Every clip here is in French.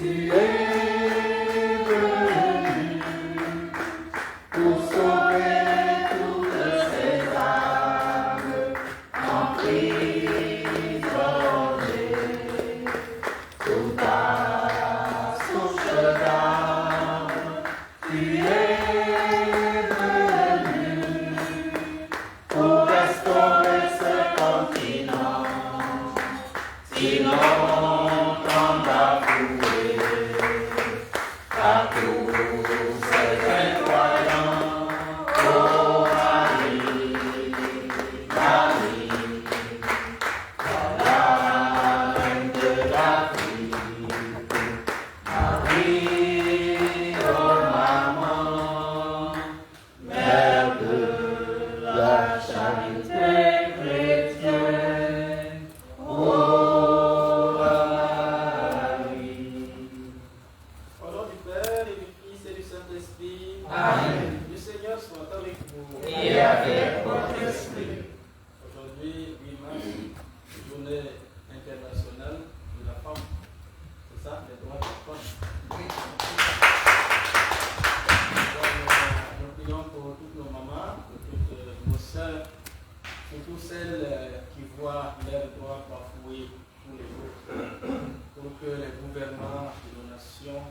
tu es venu pour sauver toutes ces âmes emprisonnées sous ta souche d'âme. Tu es venu pour restaurer ce continent si longtemps bafoué par tous ces incroyants. Oh Marie, Marie, la reine de l'Afrique. Marie, oh maman, mère de la charité chrétienne. Oh Marie. Au nom du Père et du Fils et du Saint-Esprit. Amen. Le Seigneur soit avec vous. Et avec votre esprit. Aujourd'hui, 8 mars, journée internationale de la femme. C'est ça, les droits de la femme. Nous prions pour toutes nos mamans, pour toutes nos sœurs, surtout celles qui voient leurs droits bafoués tous les jours, pour que les gouvernements de nos nations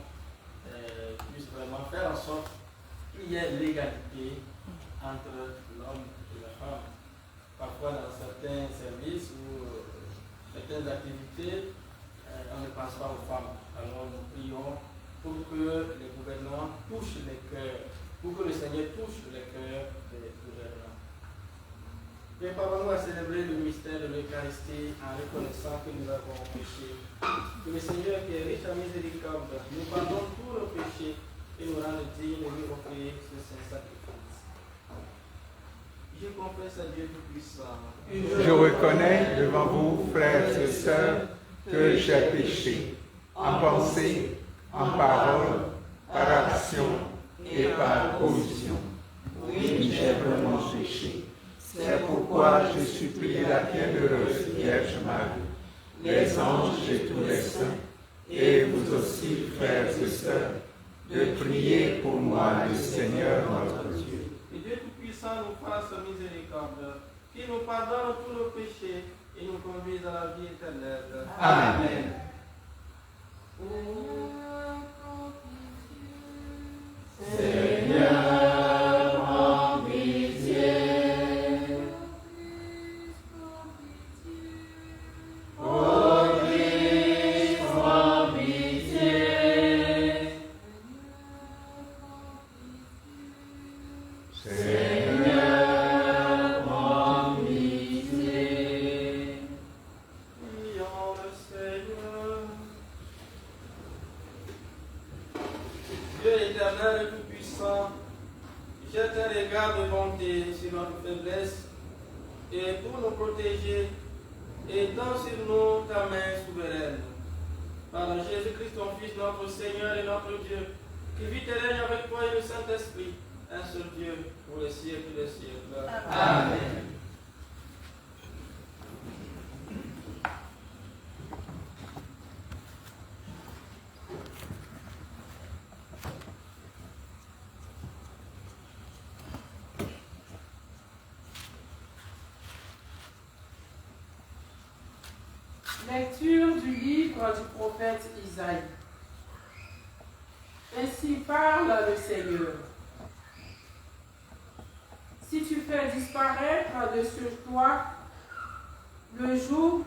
puissent vraiment faire en sorte qu'il y ait l'égalité entre l'homme et la femme. Parfois, dans certains services ou certaines activités, on ne pense pas aux femmes. Alors, nous prions pour que les gouvernements touchent les cœurs, pour que le Seigneur touche les cœurs des gouvernants. Préparons-nous à célébrer le mystère de l'Eucharistie en reconnaissant que nous avons péché. Que le Seigneur, qui est riche en miséricorde, nous pardonne tous nos péchés et nous rende dignes de lui offrir ce saint sacrifice. Je confesse à Dieu Tout-Puissant. Je reconnais devant vous, frères et sœurs, que j'ai péché, en pensée, en parole, par action et par omission. Oui, j'ai vraiment péché. C'est pourquoi je supplie la bienheureuse Vierge Marie, les anges et tous les saints, et vous aussi, frères et sœurs, de prier pour moi, le Seigneur notre Dieu. Que Dieu Tout-Puissant nous fasse miséricorde, qu'il nous pardonne tous nos péchés et nous conduise à la vie éternelle. Amen. Seigneur, en pitié. Ô Christ, en pitié. Seigneur, en pitié. Prions le Seigneur. Dieu éternel et tout-puissant, jette un regard de bonté sur notre faiblesse et pour nous protéger, étends sur nous ta main souveraine. Par Jésus-Christ, ton Fils, notre Seigneur et notre Dieu, qui vit et règne avec toi et le Saint-Esprit, un seul Dieu, pour les siècles des siècles. Amen. Lecture du livre du prophète Isaïe. Ainsi parle le Seigneur. Si tu fais disparaître de sur toi le joug,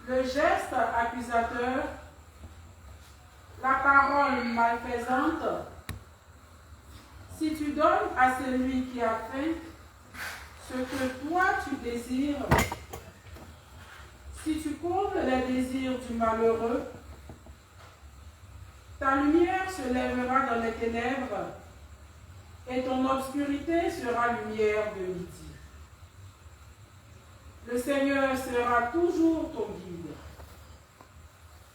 le geste accusateur, la parole malfaisante, si tu donnes à celui qui a faim ce que toi tu désires, si tu combles les désirs du malheureux, ta lumière se lèvera dans les ténèbres et ton obscurité sera lumière de midi. Le Seigneur sera toujours ton guide.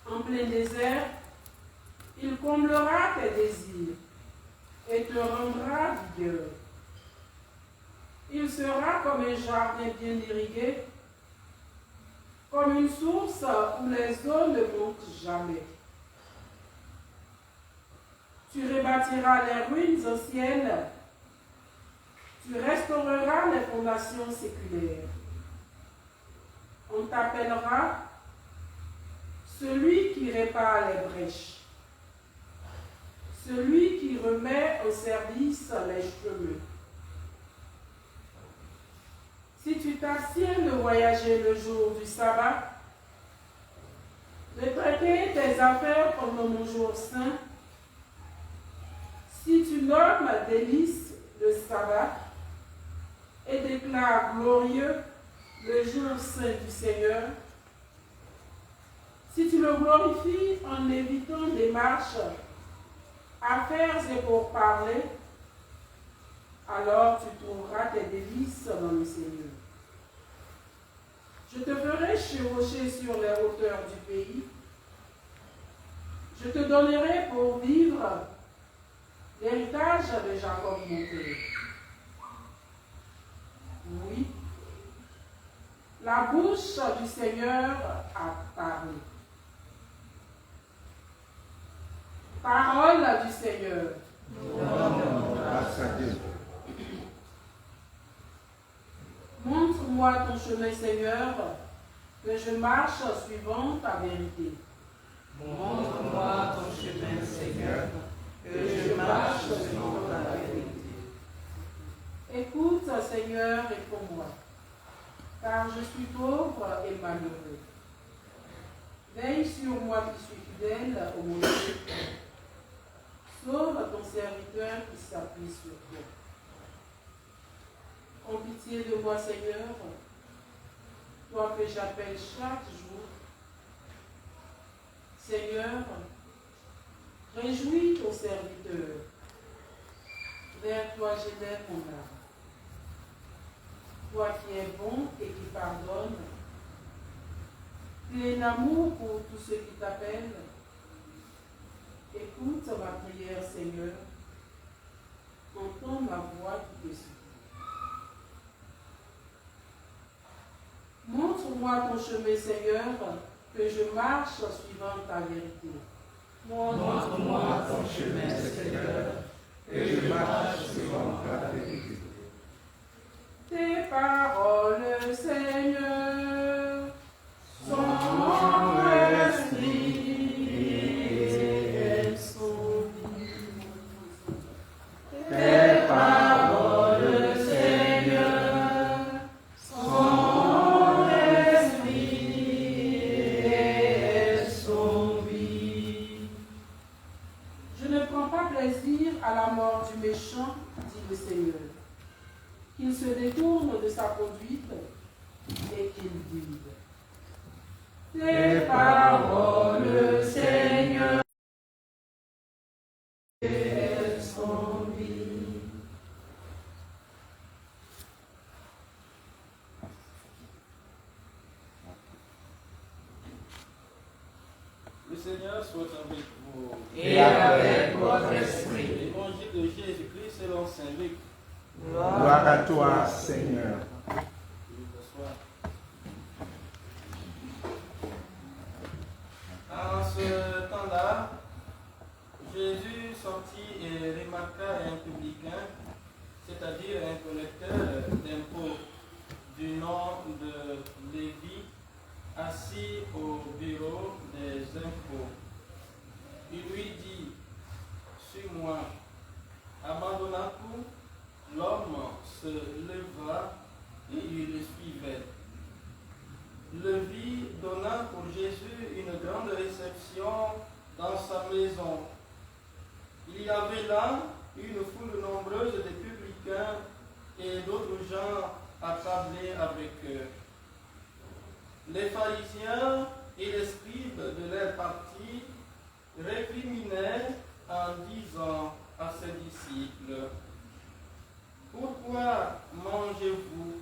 En plein désert, il comblera tes désirs et te rendra vigueur. Il sera comme un jardin bien irrigué, comme une source où les eaux ne manquent jamais. Tu rebâtiras les ruines au ciel. Tu restaureras les fondations séculaires. On t'appellera celui qui répare les brèches, celui qui remet au service les chemins. Si tu t'abstiens de voyager le jour du sabbat, de traiter tes affaires pendant mon jour saint, si tu nommes délice le sabbat et déclares glorieux le jour saint du Seigneur, si tu le glorifies en évitant des marches, affaires et pourparlers, alors tu trouveras tes délices dans le Seigneur. Je te ferai chevaucher sur les hauteurs du pays. Je te donnerai pour vivre l'héritage de Jacob mon père. Oui, la bouche du Seigneur a parlé. Parole du Seigneur. Grâce à Dieu. Montre-moi ton chemin, Seigneur, que je marche suivant ta vérité. Montre-moi ton chemin, Seigneur, que je marche suivant ta vérité. Écoute, Seigneur, réponds-moi, car je suis pauvre et malheureux. Veille sur moi qui suis fidèle au monde. Sauve ton serviteur qui s'appuie sur toi. En pitié de moi, Seigneur, toi que j'appelle chaque jour. Seigneur, réjouis ton serviteur. Vers toi j'élève mon âme. Toi qui es bon et qui pardonne, plein d'amour pour tous ceux qui t'appellent. Écoute ma prière, Seigneur. Entends ma voix qui te supplie. Montre-moi ton chemin, Seigneur, que je marche suivant ta vérité. Montre-moi ton chemin, Seigneur, que je marche suivant ta vérité. Tes paroles, Seigneur, sont esprit et elles sont vie. Tes paroles, Seigneur, sont esprit et elles sont vie. Je ne prends pas plaisir à la mort du méchant, dit le Seigneur. Qu'il se détourne de sa conduite et qu'il vive. Tes paroles, Seigneur, elles sont vives. Le Seigneur soit avec vous. Et avec votre esprit. L'évangile de Jésus-Christ selon Saint Luc. Gloire à toi, Seigneur. En ce temps-là, Jésus sortit et remarqua un publicain, c'est-à-dire un collecteur d'impôts du nom de Lévi, assis au bureau des impôts. Il lui dit, suis-moi. Abandonnant tout, l'homme se leva et il le suivait. Lévi donna pour Jésus une grande réception dans sa maison. Il y avait là une foule nombreuse de publicains et d'autres gens attablés avec eux. Les pharisiens et les scribes de leur parti récriminaient en disant à ses disciples, « Pourquoi mangez-vous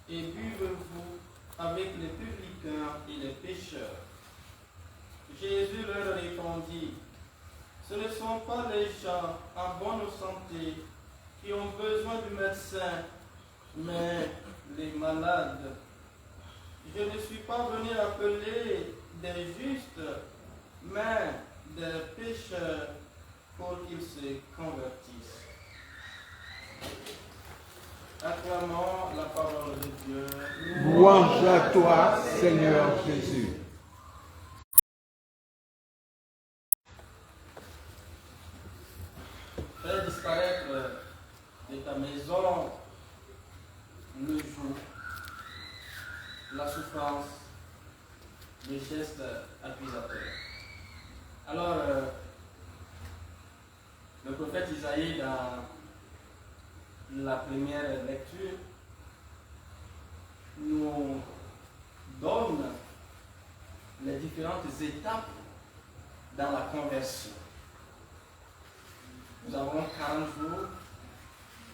et buvez-vous avec les publicains et les pécheurs ?» Jésus leur répondit, « Ce ne sont pas les gens en bonne santé qui ont besoin du médecin, mais les malades. Je ne suis pas venu appeler des justes, mais des pécheurs pour qu'ils se convertissent. Acclamons la parole de Dieu. Louange à toi, Seigneur Jésus. Fais disparaître de ta maison le joug, la souffrance, les gestes accusateurs. Alors, le prophète Isaïe, dans la première lecture, nous donne les différentes étapes dans la conversion. Nous avons 40 jours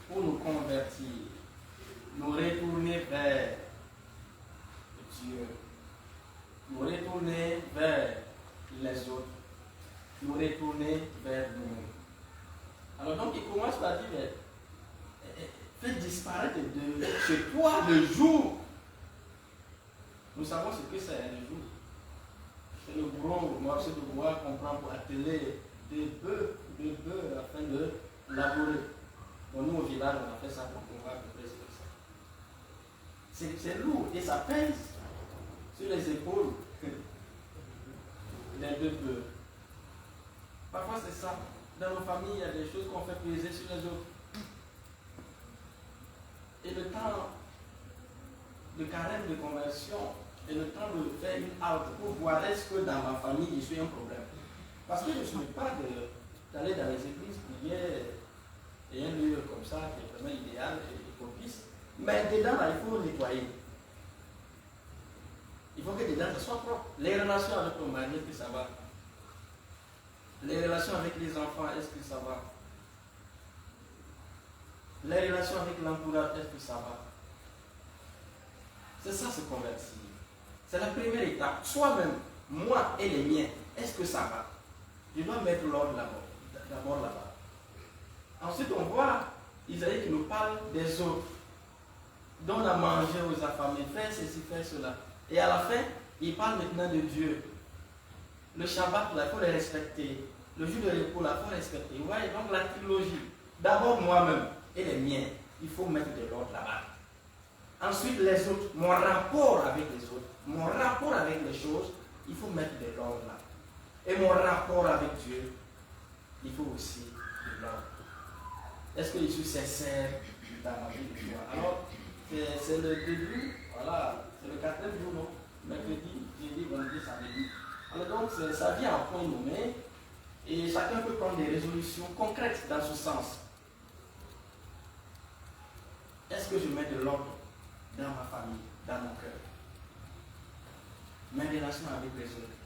pour nous convertir, nous retourner vers Dieu, nous retourner vers les autres, nous retourner vers nous. Alors donc il commence par dire, fais disparaître de chez toi le jour. Nous savons ce que c'est le jour. C'est le gros morceau de bois qu'on prend pour atteler des bœufs afin de labourer. Bon, nous au village on a fait ça pour pouvoir à peu près ça. C'est lourd et ça pèse sur les épaules des deux bœufs. Parfois c'est ça. Dans nos familles, il y a des choses qu'on fait peser sur les autres. Et le temps de carême de conversion et le temps de faire une halte pour voir est-ce que dans ma famille je suis un problème. Parce que je ne suis pas d'aller dans les églises prier et un lieu comme ça qui est vraiment idéal et propice. Mais dedans, là, il faut nettoyer. Il faut que dedans, ça soit propre. Les relations avec ton mari, est-ce que ça va? Les relations avec les enfants, est-ce que ça va? Les relations avec l'entourage, est-ce que ça va? C'est ça, se convertir. C'est la première étape. Soi-même, moi et les miens, est-ce que ça va? Je dois mettre l'ordre d'abord là-bas. Ensuite, on voit Isaïe qui nous parle des autres. Donne à manger aux affamés, fais ceci, fais cela. Et à la fin, il parle maintenant de Dieu. Le Shabbat, il faut le respecter. Le jour de repos, il faut respecter. Vous voyez, donc la trilogie. D'abord moi-même et les miens, il faut mettre de l'ordre là-bas. Ensuite, les autres, mon rapport avec les autres, mon rapport avec les choses, il faut mettre de l'ordre là. Et mon rapport avec Dieu, il faut aussi de l'ordre. Est-ce que je suis sincère dans ma vie de foi? Alors, c'est le début, voilà, c'est le 4e jour, non? Mercredi, jeudi, vendredi, samedi. Alors donc, ça vient à point nommé et chacun peut prendre des résolutions concrètes dans ce sens. Est-ce que je mets de l'ordre dans ma famille, dans mon cœur? Mes relations avec les autres,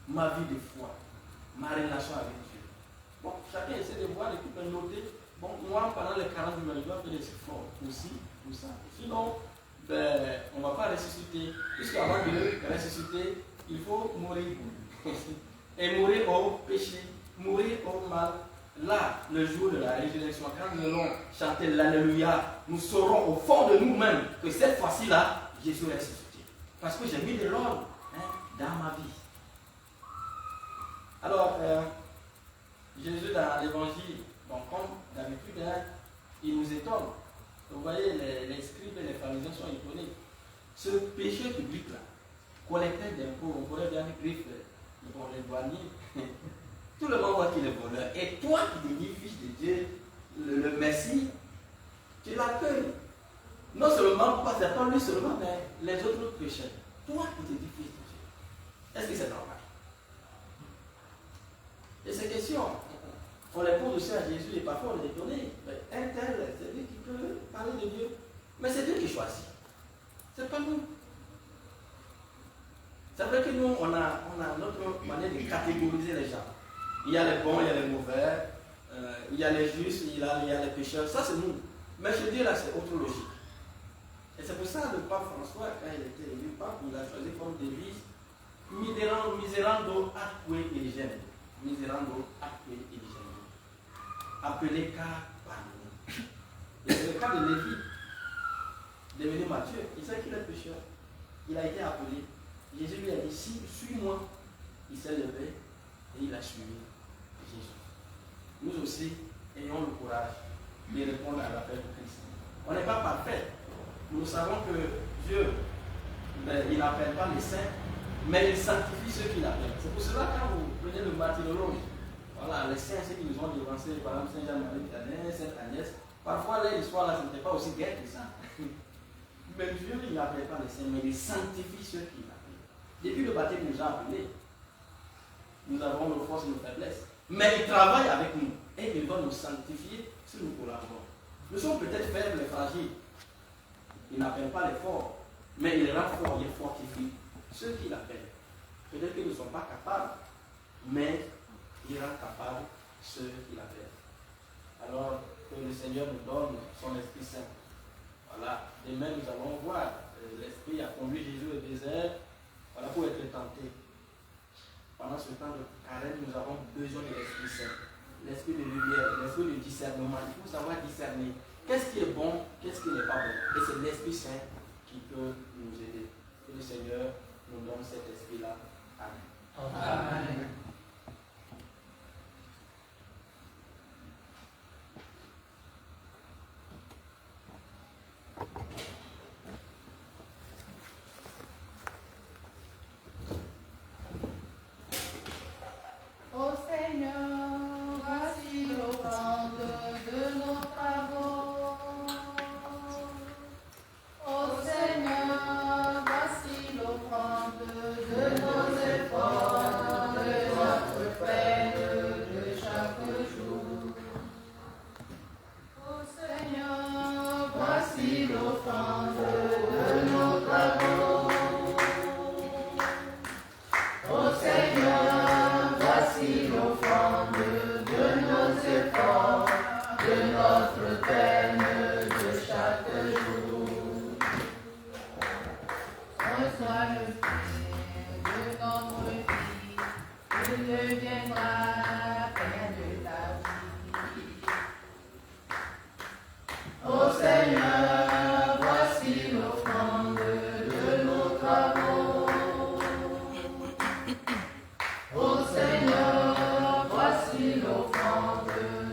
ma vie de foi, ma relation avec Dieu. Bon, chacun essaie de voir et puis de noter. Bon, moi, pendant les 40 jours, je dois faire des efforts aussi, pour ça. Sinon, ben, on ne va pas ressusciter. Puisqu'avant de ressusciter, il faut mourir. Et mourir au péché, mourir au mal. Là, le jour de la résurrection, quand nous allons chanter l'Alléluia, nous saurons au fond de nous-mêmes que cette fois-ci-là, Jésus est ressuscité. Parce que j'ai mis de l'ordre dans ma vie. Alors, Jésus dans l'évangile, bon, comme d'habitude, il nous étonne. Vous voyez, les scribes et les pharisiens sont étonnés. Ce péché public-là, collecteur d'impôts, on pourrait bien griffe les douaniers. Tout le monde voit qu'il est voleur. Et toi qui te dis fils de Dieu, le Messie, tu l'accueilles. Non seulement, pas seulement lui seulement, mais les autres pécheurs. Toi qui te dis fils de Dieu. Est-ce que c'est normal? Et ces questions, on les pose aussi à Jésus et parfois on est étonné. Un tel, c'est lui qui peut parler de Dieu. Mais c'est Dieu qui choisit. C'est pas nous. C'est vrai que nous, on a notre manière de catégoriser les gens. Il y a les bons, il y a les mauvais, il y a les justes, il y a les pécheurs. Ça, c'est nous. Mais chez Dieu, là, c'est autre logique. Et c'est pour ça que le pape François, quand il était élu pape, il a choisi comme devise Miserando atque eligere. Miserando atque eligere. Appelé car parmi. Et c'est le cas de Lévi, devenu Matthieu. Il sait qu'il est pécheur. Il a été appelé. Jésus lui a dit, suis-moi. Il s'est levé et il a suivi Jésus. nous aussi, ayons le courage de répondre à l'appel de Christ. On n'est pas parfait. Nous savons que Dieu, il n'appelle pas les saints, mais il sanctifie ceux qu'il appelle. C'est pour cela quand vous prenez le martyrologe, voilà, les saints, ceux qui nous ont devancés, par exemple Saint Jean-Marie Vianney, Sainte Agnès, parfois là, l'histoire là, ce n'était pas aussi gai que ça. Mais Dieu, il n'appelle pas les saints, mais il sanctifie ceux qu'il appelle. Depuis le baptême, il nous a appelés. Nous avons nos forces et nos faiblesses. Mais il travaille avec nous. Et il va nous sanctifier si nous collaborons. Nous sommes peut-être faibles et fragiles. Il n'appelle pas les forts. Mais il rend fort, il fortifie ceux qu'il appelle. Peut-être qu'ils ne sont pas capables. Mais il rend capable ceux qu'il appelle. Alors que le Seigneur nous donne son Esprit Saint. Voilà. Demain, nous allons voir. L'Esprit a conduit Jésus au désert. Voilà, pour être tenté. Pendant ce temps de carême, nous avons besoin de l'Esprit Saint. L'Esprit de lumière, l'Esprit de discernement. Il faut savoir discerner qu'est-ce qui est bon, qu'est-ce qui n'est pas bon. Et c'est l'Esprit Saint qui peut nous aider. Que le Seigneur nous donne cet Esprit-là. Amen. Amen. Ô Seigneur, voici l'offrande de nos travaux. Ô Seigneur, voici l'offrande de nos efforts, de notre peine de chaque jour. Ô Seigneur, voici l'offrande de nos travaux. Ô Seigneur, voici l'offrande de nos efforts, de notre peine de chaque jour. Reçois le fruit de notre vie, il deviendra la peine de ta vie. Ô Seigneur, voici l'offrande de nos travaux. Ô Seigneur, voici l'offrande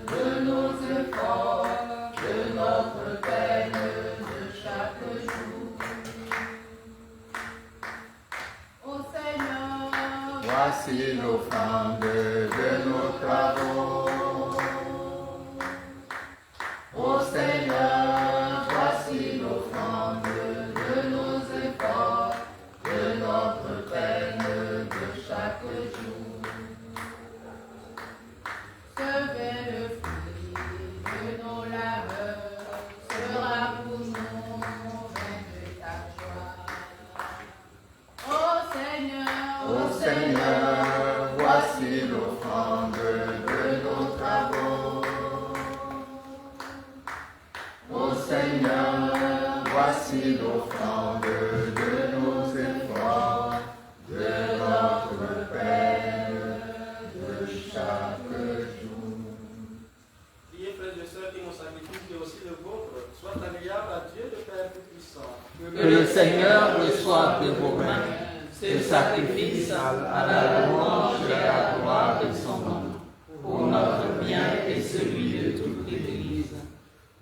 de nos efforts, de notre peine de chaque jour. Ô Seigneur, Voici l'offrande de nos travaux. ô Seigneur, voici l'offrande de nos efforts, de notre peine de chaque jour. Ce bel fruit de nos labeurs sera pour nous vain de ta joie. Ô Seigneur, voici l'offrande de nos travaux. Ô Seigneur, voici l'offrande de nos efforts, de notre peine de chaque jour. Priez, frères et sœurs, que mon sacrifice qui est aussi le vôtre soit agréable à Dieu le Père Tout-Puissant. Que le Seigneur reçoive de vos mains ce sacrifice à la louange et à la gloire de son nom, pour notre bien et celui de toute l'Église.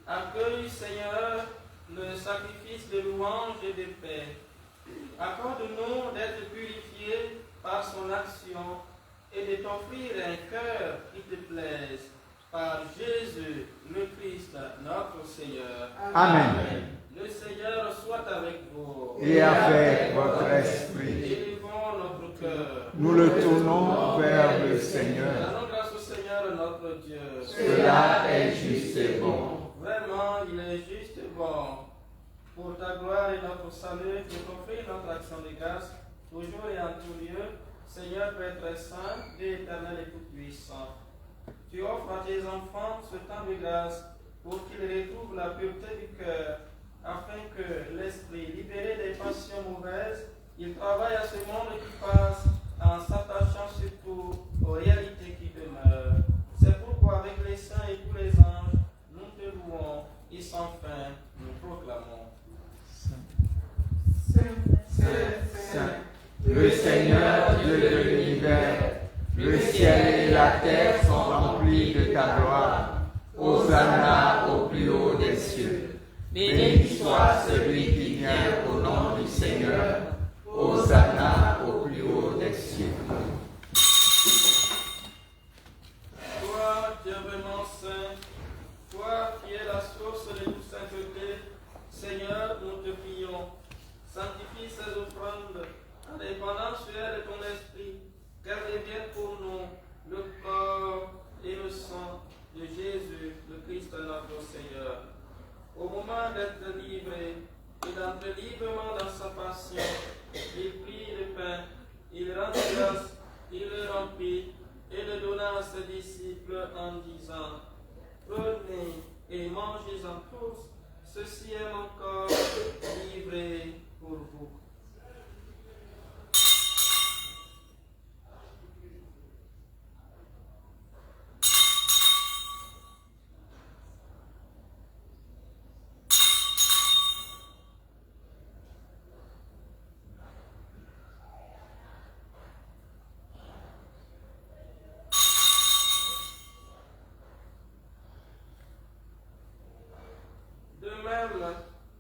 Accueille, Seigneur, le sacrifice de louange et de paix. Accorde-nous d'être purifiés par son action et de t'offrir un cœur qui te plaise. Par Jésus, le Christ, notre Seigneur. Amen. Le Seigneur soit avec vous. Et avec votre esprit, Élevons notre cœur. nous le tournons vers le Seigneur. Rendons grâce au Seigneur notre Dieu. Cela est juste et bon. Vraiment, il est juste et bon. Pour ta gloire et notre salut, je t'offre notre action de grâce, toujours et en tout lieu, Seigneur Père très saint, Dieu éternel et tout-puissant. Tu offres à tes enfants ce temps de grâce pour qu'ils retrouvent la pureté du cœur, afin que l'esprit, libéré des passions mauvaises, il travaille à ce monde qui passe en s'attachant surtout aux réalités qui demeurent. C'est pourquoi avec les saints et tous les anges, nous te louons et sans fin nous proclamons. Saint, le Seigneur Dieu de l'univers, le ciel et la terre sont remplis rempli de ta gloire. Hosanna au plus haut des cieux. Béni soit celui qui vient au nom du Seigneur. Hosanna au plus haut des cieux. Toi, Dieu vraiment saint, toi qui es la source de toute sainteté, Seigneur, nous te prions. Sanctifie ces offrandes en dépendant sur elles de ton esprit, qu'elles deviennent pour nous le corps et le sang de Jésus, le Christ notre Seigneur. Au moment d'être livré et d'entrer librement dans sa passion, il prit le pain, il rendit grâce, il le remplit et le donna à ses disciples en disant: Prenez et mangez-en tous, ceci est mon corps livré pour vous.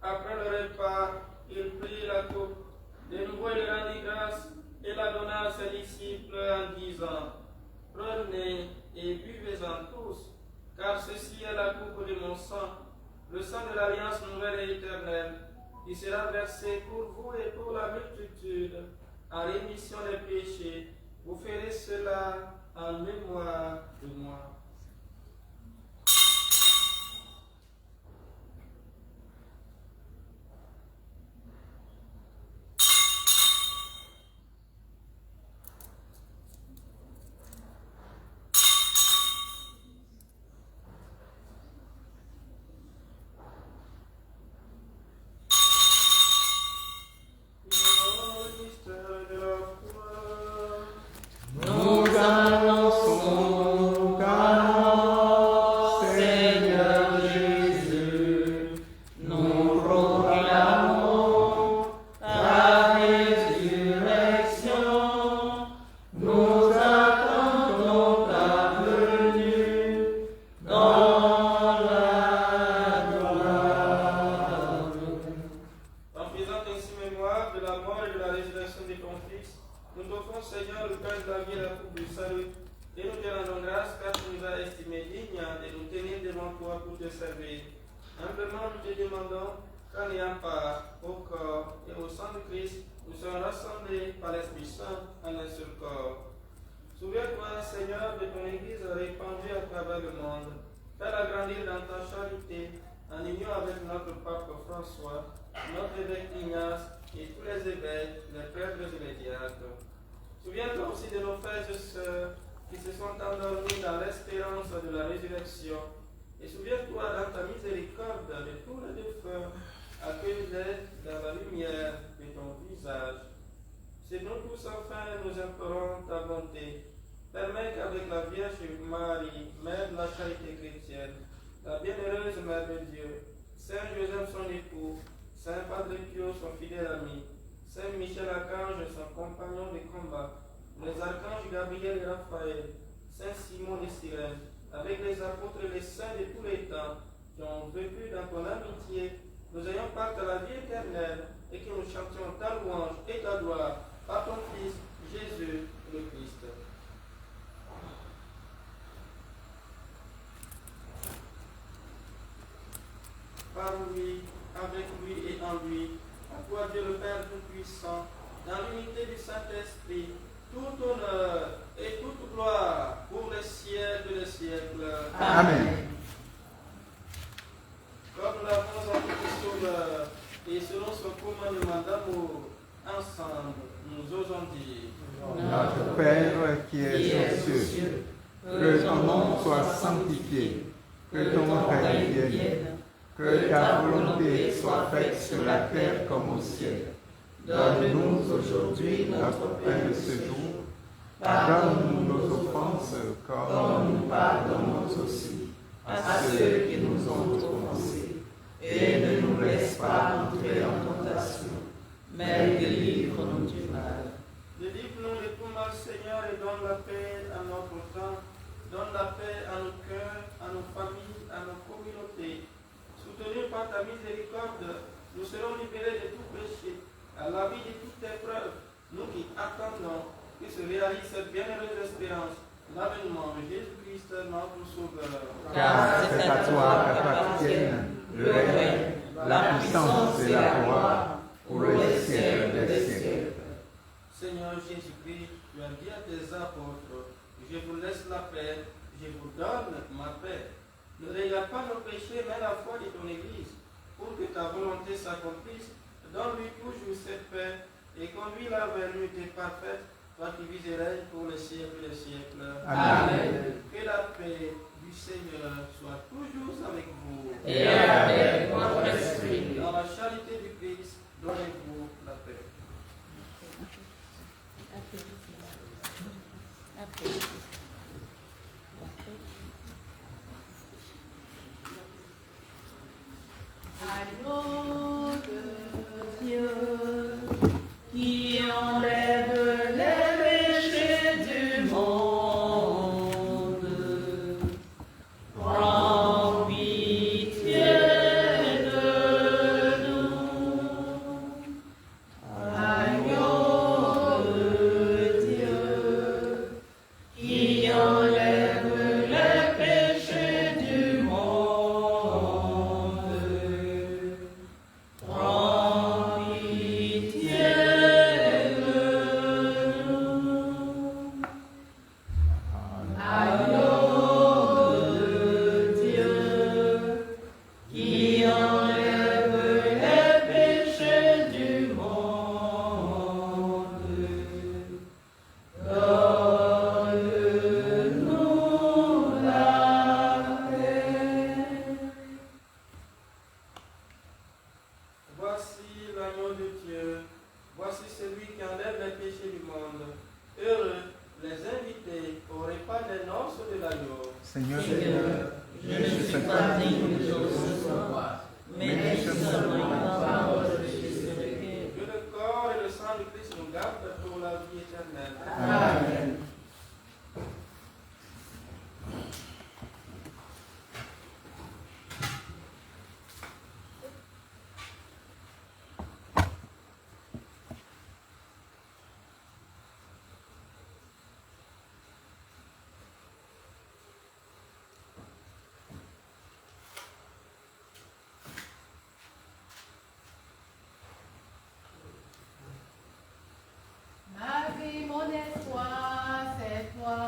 Après le repas, il prit la coupe, de nouveau il rendit grâce et la donna à ses disciples en disant: Prenez et buvez-en tous, car ceci est la coupe de mon sang, le sang de l'alliance nouvelle et éternelle, qui sera versé pour vous et pour la multitude, en rémission des péchés. Vous ferez cela en mémoire de moi. Souviens-toi, Seigneur, de ton Église répandue à travers le monde. Fais-la grandir dans ta charité, en union avec notre pape François, notre évêque Ignace et tous les évêques, les prêtres et les diacres. Souviens-toi aussi de nos frères et sœurs qui se sont endormis dans l'espérance de la résurrection. Et souviens-toi dans ta miséricorde de tous les défunts, accueille-les dans la lumière de ton visage. C'est nous tous enfin nous implorons ta bonté. Permets qu'avec la Vierge Marie, Mère de la charité chrétienne, la bienheureuse Mère de Dieu, Saint Joseph son époux, Saint Padre Pio son fidèle ami, Saint Michel Archange son compagnon de combat, les archanges Gabriel et Raphaël, Saint Simon de Cyrène, avec les apôtres et les saints de tous les temps, qui ont vécu dans ton amitié, nous ayons part à la vie éternelle et que nous chantions ta louange et ta gloire par ton Fils, Jésus le Christ. Par lui, avec lui et en lui, à toi Dieu le Père Tout-Puissant, dans l'unité du Saint-Esprit, tout honneur et toute gloire pour les siècles des siècles. Amen. Comme nous l'avons en notre Sauveur, et selon son commandement d'amour, ensemble, nous osons dire: Notre Père qui es aux cieux, que ton nom soit sanctifié, que ton règne vienne, que ta volonté soit faite sur la terre comme au ciel. Donne-nous aujourd'hui notre pain de ce jour. Pardonne-nous nos offenses, comme nous pardonnons aussi à ceux qui nous ont offensés. Et ne nous laisse pas entrer en tentation, mais délivre-nous du mal. Délivre-nous de tout mal, Seigneur, et donne la paix à notre temps, donne la paix à nos cœurs, à nos familles, à nos communautés. Soutenus par ta miséricorde, nous serons libérés de tout péché, à l'abri de toute épreuve, nous qui attendons que se réalise cette bienheureuse espérance, l'avènement de Jésus-Christ, notre Sauveur. Car c'est à toi qu'appartiennent le règne, la puissance et la gloire pour les siècles des siècles. Seigneur Jésus-Christ, tu as dit à tes apôtres, je vous laisse la paix, je vous donne ma paix. Ne regarde pas nos péchés, mais la foi de ton Église, pour que ta volonté s'accomplisse. Donne-lui toujours cette paix et conduis-la vers l'unité parfaite, toi qui vis et règnes pour les siècles des siècles. Amen. Que la paix du Seigneur soit toujours avec vous. Et avec votre esprit. Dans la charité du Christ, donnez-vous la paix. Agneau de Dieu, qui enlève les péchés du monde, prends pitié de nous. Agneau de Dieu, qui enlève les péchés du monde. Voici l'agneau de Dieu, voici celui qui enlève les péchés du monde. Heureux les invités au repas des noces de l'agneau. Seigneur, Je ne suis pas digne de recevoir, mais dis seulement une parole de Jésus. Que le corps et le sang de Christ nous gardent pour la vie éternelle. Amen. Ma vie, mon espoir, c'est toi.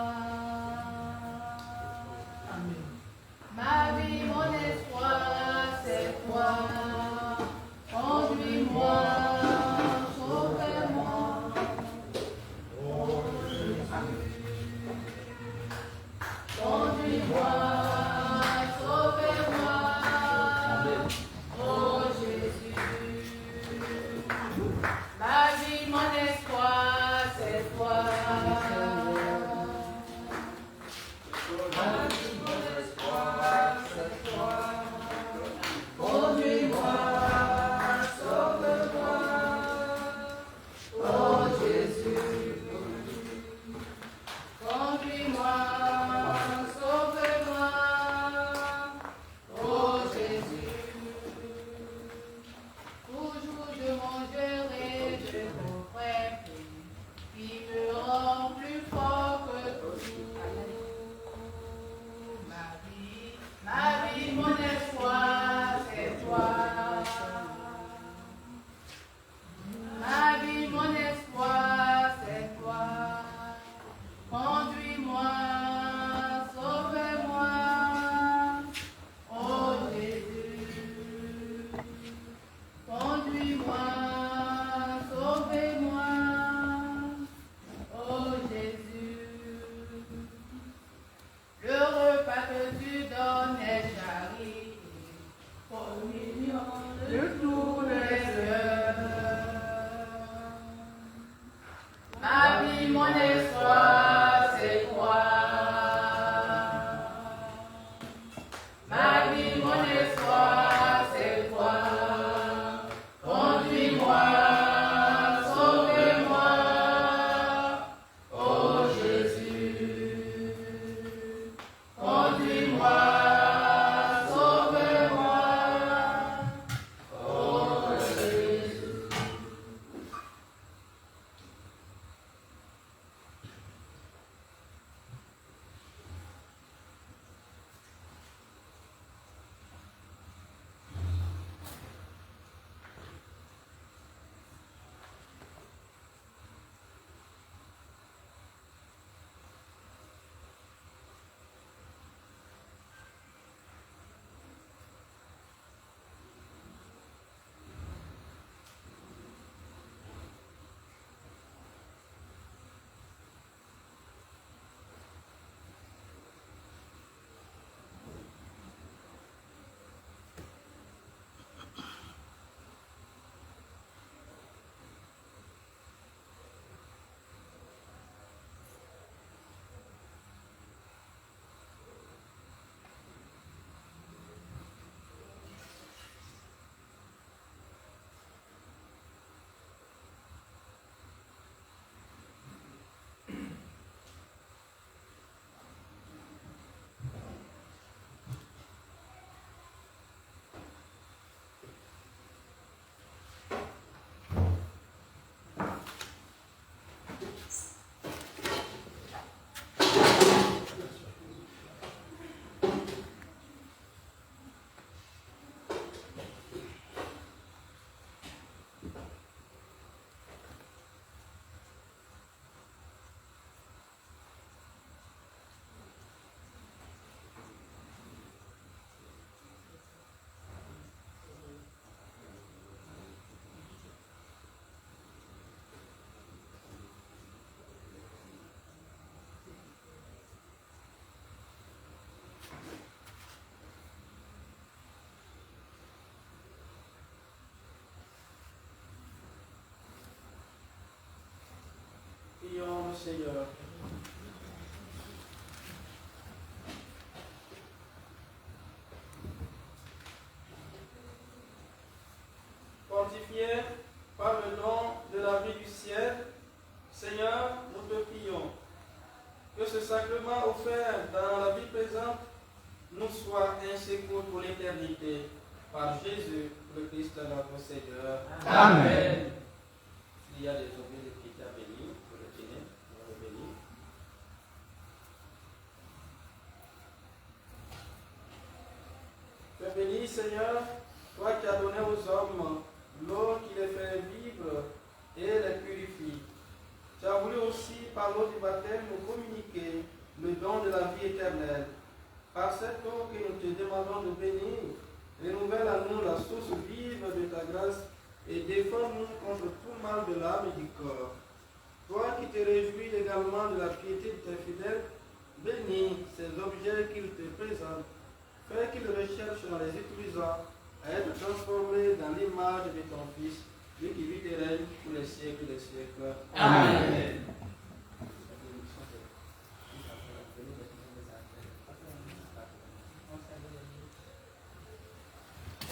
Ma vie, mon espoir, c'est toi. Conduis-moi, sauve-moi. Oh Jésus. Conduis-moi, sauve-moi. Oh Jésus. Ma vie, mon espoir, c'est toi. Ma vie, mon espoir, c'est toi. Conduis-moi, sauve-moi. Oh Jésus. Conduis-moi, sauve-moi. Oh Jésus. Toujours je mangerai de vos frères qui me rend plus fort que tout. Ma vie, mon espoir, c'est toi. Ma vie, mon espoir, c'est toi. Conduis-moi, sauve-moi. Oh Jésus. Conduis-moi, sauvez-moi, oh Jésus. Le repas que tu donnes est charité, communion de tous les heures. Ma vie, mon espoir, c'est toi. Seigneur. Fortifié par le don de la vie du ciel, Seigneur, nous te prions que ce sacrement offert dans la vie présente nous soit un secours pour l'éternité. Par Jésus, le Christ, notre Seigneur. Amen. Il y a des objets de qui à bénir, pour le tenir, on va le bénir. Fais béni, Seigneur, toi qui as donné aux hommes l'eau qui les fait vivre et les purifie. Tu as voulu aussi, par l'eau du baptême, nous communiquer le don de la vie éternelle. Par cette eau que nous te demandons de bénir, renouvelle à nous la source vive de ta grâce et défends-nous contre tout mal de l'âme et du corps. Toi qui te réjouis également de la piété de tes fidèles, bénis ces objets qu'ils te présentent. Fais qu'ils recherchent en les utilisant à être transformés dans l'image de ton Fils, lui qui vit et règne pour les siècles des siècles. Amen.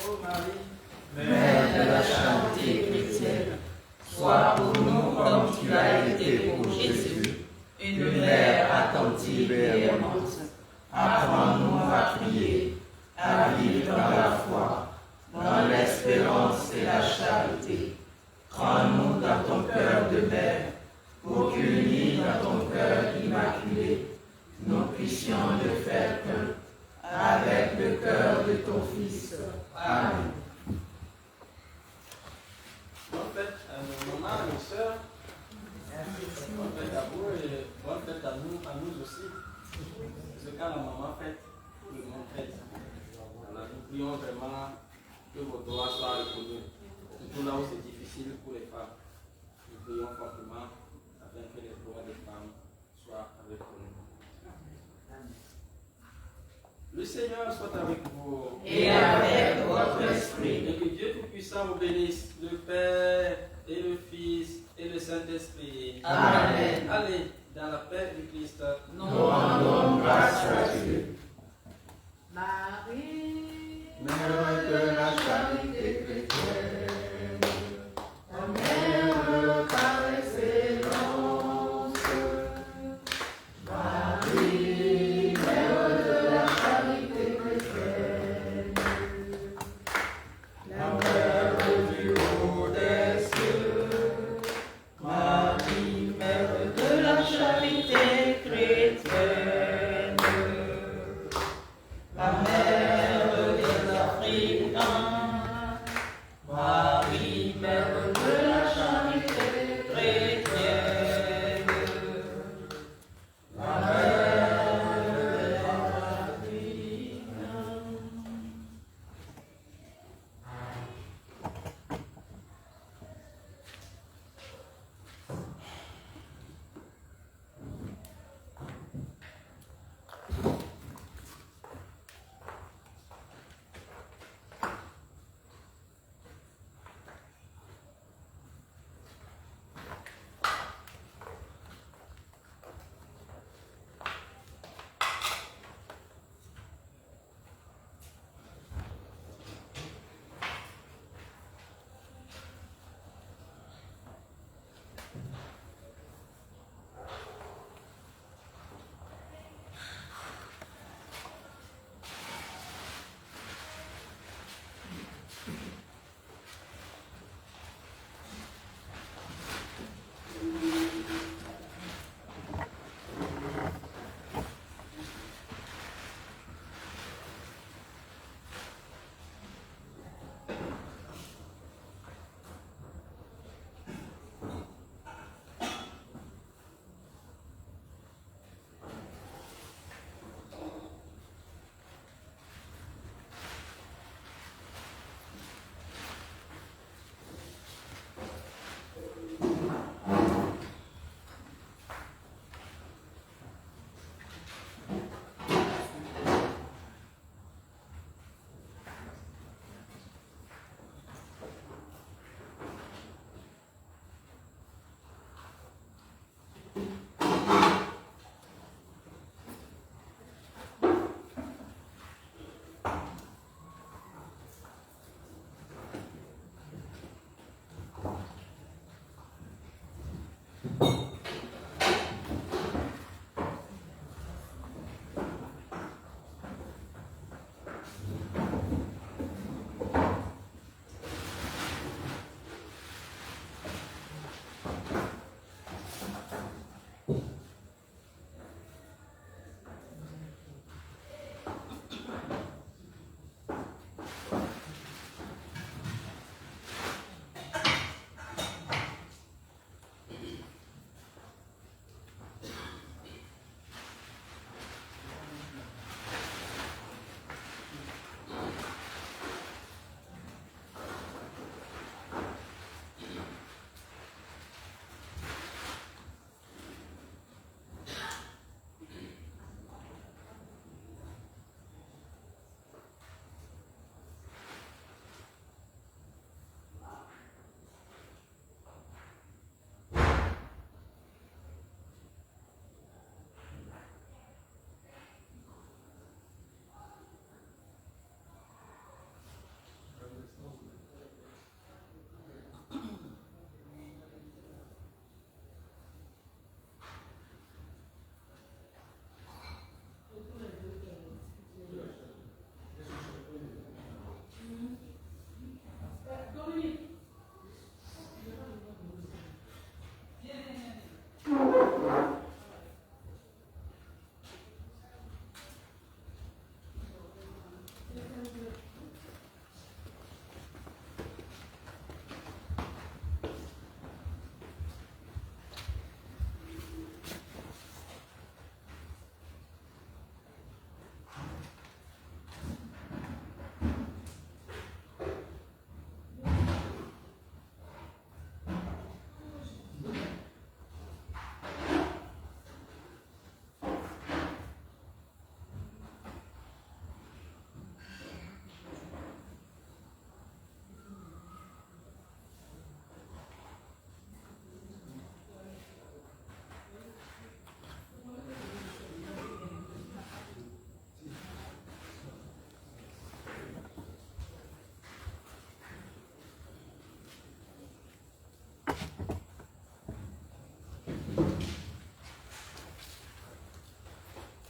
Ô Marie, Mère de la charité chrétienne, sois pour nous comme tu l'as été pour Jésus, une mère attentive et aimante. Apprends-nous à prier, à vivre dans la foi, dans l'espérance et la charité. Prends-nous dans ton cœur de mère, pour qu'unis dans ton cœur immaculé, nous puissions le faire qu'un, avec le cœur de ton Fils. Amen. bonne fête à nos mamans, à nos sœurs. Bonne fête à vous et bonne fête à nous aussi. Parce que quand la maman fête, tout le monde fête. Alors nous prions vraiment que vos droits soient reconnus. Surtout là où c'est difficile pour les femmes. Nous prions fortement afin que les droits des femmes soient reconnus. Le Seigneur soit avec vous. Et avec votre esprit. Et que Dieu Tout-Puissant vous bénisse, le Père et le Fils et le Saint-Esprit. Amen. Allez, dans la paix du Christ. Nous rendons grâce à Dieu. Marie, Mère de la charité chrétienne, ta mère par excellence. Marie, mère de la charité chrétienne, La mère du haut des cieux, Marie, mère de la charité chrétienne.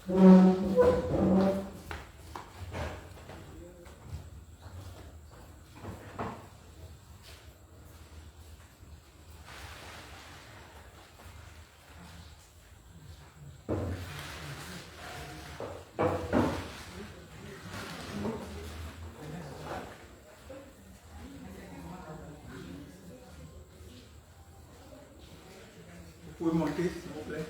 Vous pouvez monter, s'il vous plaît.